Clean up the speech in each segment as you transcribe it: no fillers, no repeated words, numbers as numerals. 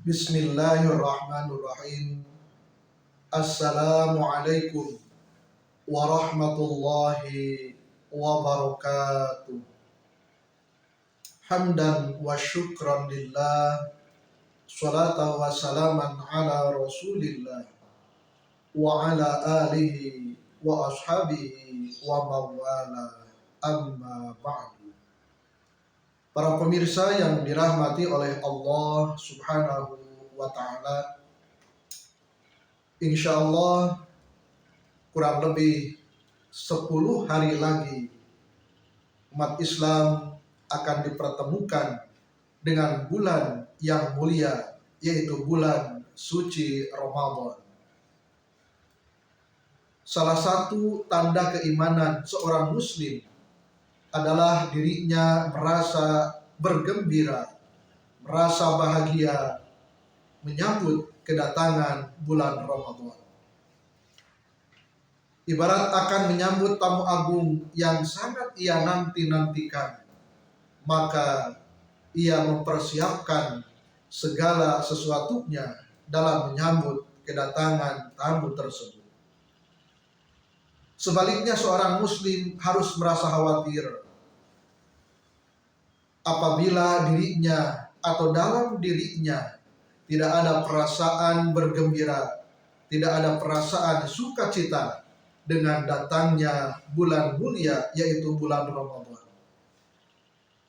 Bismillahirrahmanirrahim. Assalamualaikum warahmatullahi wabarakatuh. Hamdan wa syukran lillah, salatan wa salaman ala rasulillah wa ala alihi wa ashabihi wa mawala, amma ba'du. Para pemirsa yang dirahmati oleh Allah subhanahu wa ta'ala, insya Allah kurang lebih 10 hari lagi umat Islam akan dipertemukan dengan bulan yang mulia, yaitu bulan suci Ramadan. Salah satu tanda keimanan seorang muslim adalah dirinya merasa bergembira, merasa bahagia menyambut kedatangan bulan Ramadan. Ibarat akan menyambut tamu agung yang sangat ia nanti-nantikan, maka ia mempersiapkan segala sesuatunya dalam menyambut kedatangan tamu tersebut. Sebaliknya seorang muslim harus merasa khawatir apabila dirinya atau dalam dirinya tidak ada perasaan bergembira, tidak ada perasaan sukacita dengan datangnya bulan mulia, yaitu bulan Ramadan.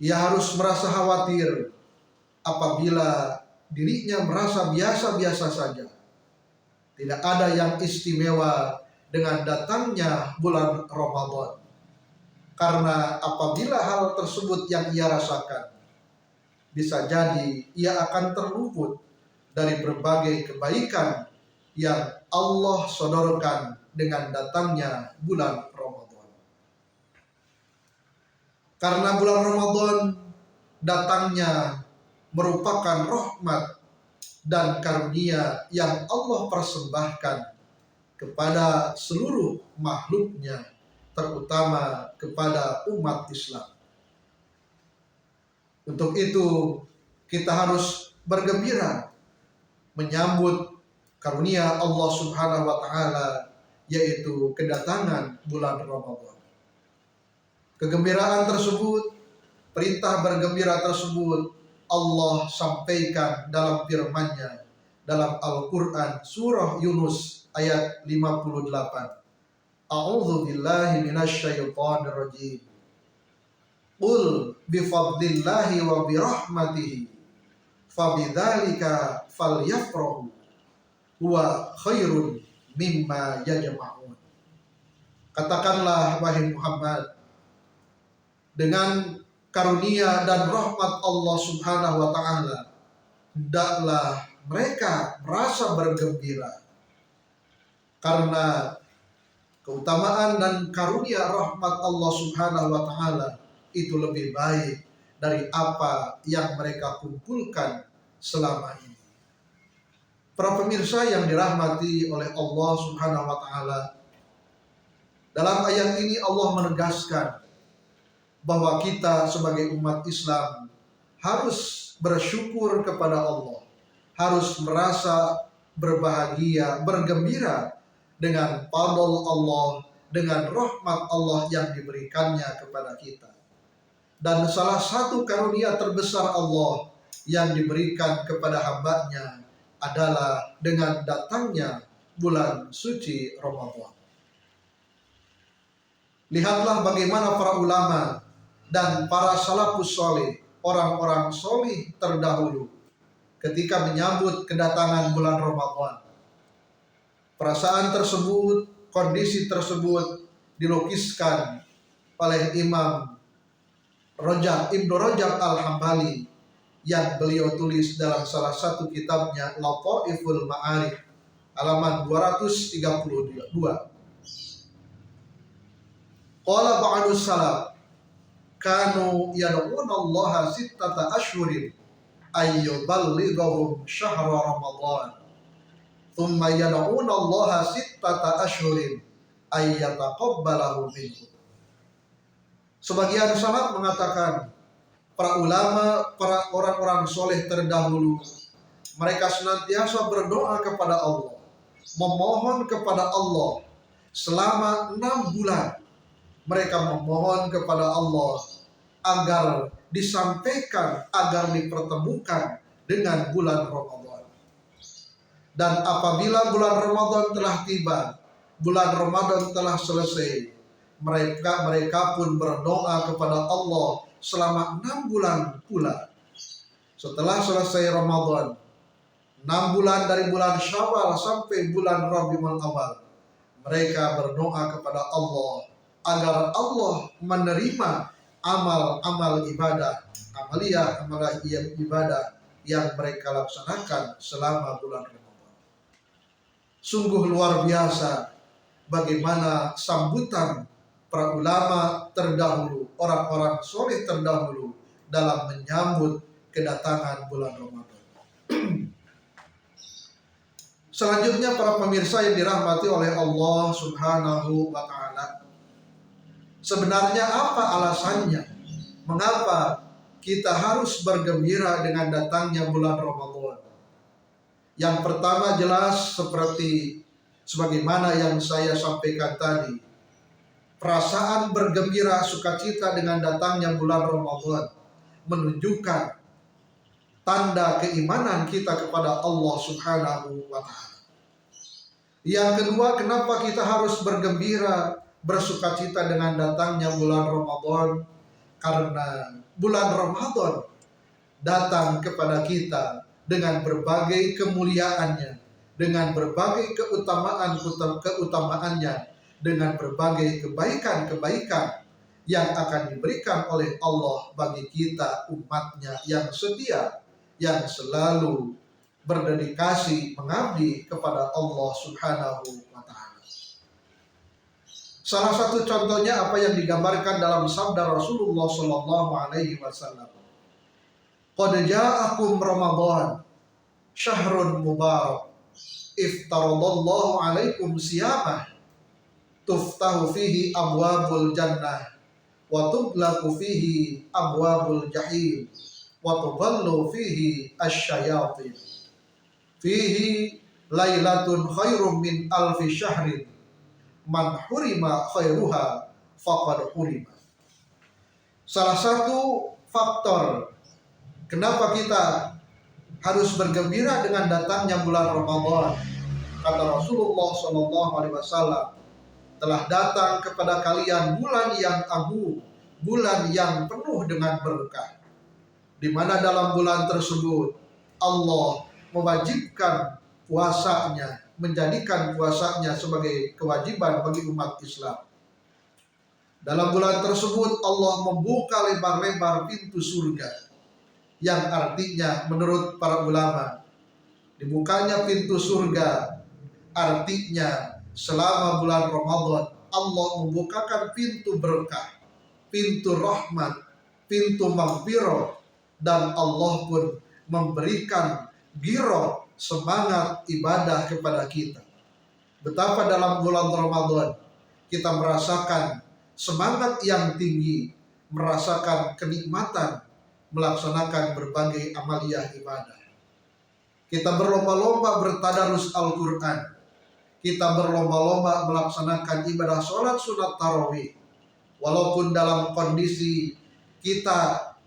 Ia harus merasa khawatir apabila dirinya merasa biasa-biasa saja, tidak ada yang istimewa dengan datangnya bulan Ramadan. Karena apabila hal tersebut yang ia rasakan, bisa jadi ia akan terluput dari berbagai kebaikan yang Allah sodorkan dengan datangnya bulan Ramadan. Karena bulan Ramadan datangnya merupakan rahmat dan karunia yang Allah persembahkan kepada seluruh makhluknya, terutama kepada umat Islam. Untuk itu kita harus bergembira menyambut karunia Allah subhanahu wa ta'ala, yaitu kedatangan bulan Ramadan. Kegembiraan tersebut, perintah bergembira tersebut Allah sampaikan dalam firman-Nya dalam Al-Quran surah Yunus ayat 58. A'udzu billahi minasyaitonir rajim. Qul bifadlillahi wa birahmatihi fabidzalika falyafrahu huwa khairun mimma yajma'un. Katakanlah wahai Muhammad, dengan karunia dan rahmat Allah subhanahu wa ta'ala hendaklah mereka merasa bergembira, karena keutamaan dan karunia rahmat Allah subhanahu wa ta'ala itu lebih baik dari apa yang mereka kumpulkan selama ini. Para pemirsa yang dirahmati oleh Allah subhanahu wa ta'ala, dalam ayat ini Allah menegaskan bahwa kita sebagai umat Islam harus bersyukur kepada Allah, harus merasa berbahagia, bergembira dengan fadl Allah, dengan rahmat Allah yang diberikannya kepada kita. Dan salah satu karunia terbesar Allah yang diberikan kepada hamba-Nya adalah dengan datangnya bulan suci Ramadan. Lihatlah bagaimana para ulama dan para salafus soleh, orang-orang soleh terdahulu, ketika menyambut kedatangan bulan Ramadan. Perasaan tersebut, kondisi tersebut dilukiskan oleh Imam Ibnu Rajab Al-Hambali yang beliau tulis dalam salah satu kitabnya Lataiful Ma'arif, halaman 232. Qala ba'dus salaf kanu yad'una Allah sittata ashhurin ayyuballighahum syahra Ramadan, thumma yad'una Allah sittata ashhurin ayyataqabbalahu minhum. Sebagian salaf mengatakan, para ulama, para orang-orang soleh terdahulu Mereka senantiasa berdoa kepada Allah, memohon kepada Allah selama 6 bulan. Mereka memohon kepada Allah agar disampaikan, agar dipertemukan dengan bulan Ramadan. Dan apabila bulan Ramadan telah tiba, bulan Ramadan telah selesai, mereka pun berdoa kepada Allah selama 6 bulan pula. Setelah selesai Ramadan, 6 bulan dari bulan Syawal sampai bulan Rabiul Awal, mereka berdoa kepada Allah agar Allah menerima amal-amal ibadah, amaliyah ibadah yang mereka laksanakan selama bulan Ramadan. Sungguh luar biasa bagaimana sambutan para ulama terdahulu, orang-orang soleh terdahulu dalam menyambut kedatangan bulan Ramadan. Selanjutnya para pemirsa yang dirahmati oleh Allah Subhanahu wa Ta'ala, sebenarnya apa alasannya mengapa kita harus bergembira dengan datangnya bulan Ramadan? Yang pertama jelas sebagaimana yang saya sampaikan tadi, perasaan bergembira sukacita dengan datangnya bulan Ramadan menunjukkan tanda keimanan kita kepada Allah Subhanahu wa Ta'ala. Yang kedua, kenapa kita harus bergembira, bersukacita dengan datangnya bulan Ramadan? Karena bulan Ramadan datang kepada kita dengan berbagai kemuliaannya, dengan berbagai keutamaannya, dengan berbagai kebaikan-kebaikan yang akan diberikan oleh Allah bagi kita umatnya yang setia, yang selalu berdedikasi mengabdi kepada Allah Subhanahu wa Ta'ala. Salah satu contohnya apa yang digambarkan dalam sabda Rasulullah sallallahu alaihi wasallam. Qad ja'akum Ramadan syahrun mubarak iftaradallahu alaikum siyamah tuftahu fihi abwabul jannah wa tughlaqu fihi abwabul jahim wa tudallu fihi asyayatin fihi lailatun khairum min alfi syahrin man hurima khairuha faqad hurima. Salah satu faktor kenapa kita harus bergembira dengan datangnya bulan Ramadan, kata Rasulullah SAW, telah datang kepada kalian bulan yang agung, bulan yang penuh dengan berkah, di mana dalam bulan tersebut Allah mewajibkan puasanya, menjadikan puasanya sebagai kewajiban bagi umat Islam. Dalam bulan tersebut Allah membuka lebar-lebar pintu surga, yang artinya menurut para ulama, dibukanya pintu surga artinya selama bulan Ramadan Allah membukakan pintu berkah, pintu rahmat, pintu maghfirah, dan Allah pun memberikan giroh, semangat ibadah kepada kita. Betapa dalam bulan Ramadan kita merasakan semangat yang tinggi, merasakan kenikmatan melaksanakan berbagai amaliyah ibadah. Kita berlomba-lomba bertadarus Al-Quran, kita berlomba-lomba melaksanakan ibadah sholat sunat tarawih, walaupun dalam kondisi kita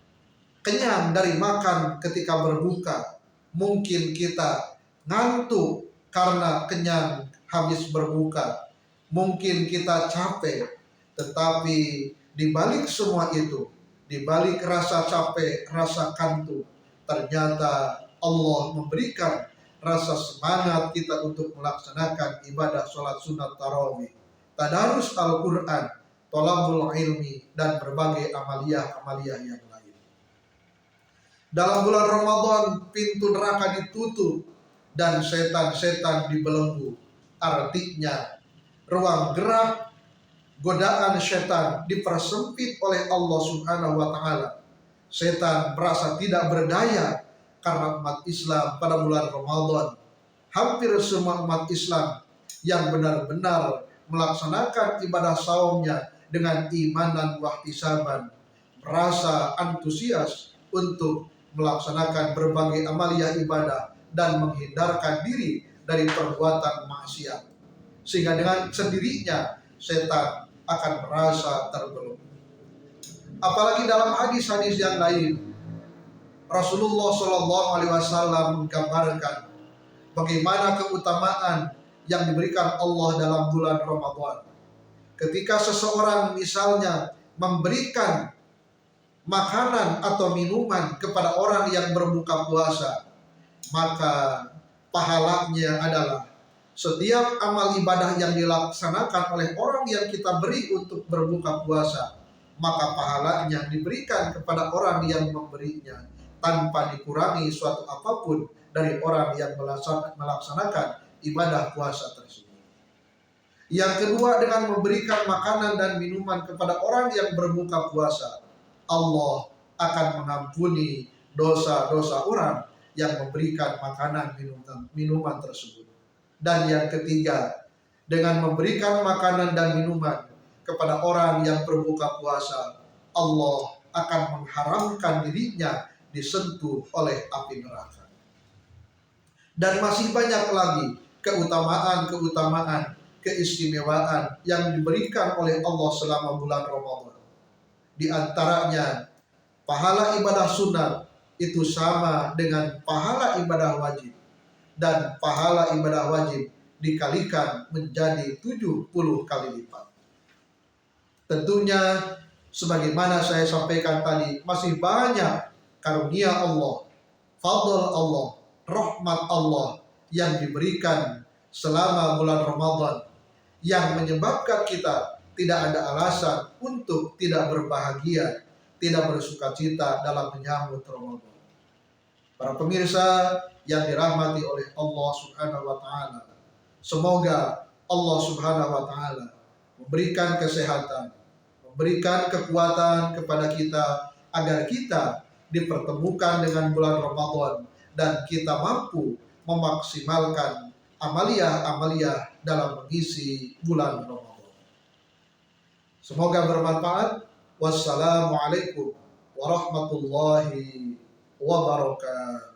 kenyang dari makan ketika berbuka, mungkin kita ngantuk karena kenyang habis berbuka, mungkin kita capek, tetapi di balik semua itu, di balik rasa capek, rasa kantuk, ternyata Allah memberikan rasa semangat kita untuk melaksanakan ibadah sholat sunat tarawih, tadarus Al-Quran, thalabul ilmi, dan berbagai amaliyah-amaliyah yang lain. Dalam bulan Ramadan pintu neraka ditutup dan setan-setan dibelenggu. Artinya ruang gerak godaan setan dipersempit oleh Allah Subhanahu wa Ta'ala. Setan merasa tidak berdaya karena umat Islam pada bulan Ramadan, hampir semua umat Islam yang benar-benar melaksanakan ibadah saumnya dengan iman dan wahtisaban, merasa antusias untuk melaksanakan berbagai amaliyah ibadah dan menghindarkan diri dari perbuatan maksiat. Sehingga dengan sendirinya setan akan merasa terbelenggu. Apalagi dalam hadis-hadis yang lain, Rasulullah Shallallahu Alaihi Wasallam menggambarkan bagaimana keutamaan yang diberikan Allah dalam bulan Ramadan. Ketika seseorang misalnya memberikan makanan atau minuman kepada orang yang berbuka puasa, maka pahalanya adalah setiap amal ibadah yang dilaksanakan oleh orang yang kita beri untuk berbuka puasa, maka pahalanya diberikan kepada orang yang memberinya tanpa dikurangi suatu apapun dari orang yang melaksanakan ibadah puasa tersebut. Yang kedua, dengan memberikan makanan dan minuman kepada orang yang berbuka puasa, Allah akan mengampuni dosa-dosa orang yang memberikan makanan minuman tersebut. Dan yang ketiga, dengan memberikan makanan dan minuman kepada orang yang berbuka puasa, Allah akan mengharamkan dirinya disentuh oleh api neraka. Dan masih banyak lagi keutamaan-keutamaan, keistimewaan yang diberikan oleh Allah selama bulan Ramadan. Di antaranya, pahala ibadah sunat itu sama dengan pahala ibadah wajib. Dan pahala ibadah wajib dikalikan menjadi 70 kali lipat. Tentunya, sebagaimana saya sampaikan tadi, masih banyak karunia Allah, fadl Allah, rahmat Allah yang diberikan selama bulan Ramadan, yang menyebabkan kita tidak ada alasan untuk tidak berbahagia, tidak bersukacita dalam menyambut Ramadan. Para pemirsa yang dirahmati oleh Allah Subhanahu wa Ta'ala, semoga Allah Subhanahu wa Ta'ala memberikan kesehatan, memberikan kekuatan kepada kita agar kita dipertemukan dengan bulan Ramadan dan kita mampu memaksimalkan amaliyah-amaliyah dalam mengisi bulan Ramadan. Semoga bermanfaat. Wassalamualaikum warahmatullahi wabarakatuh.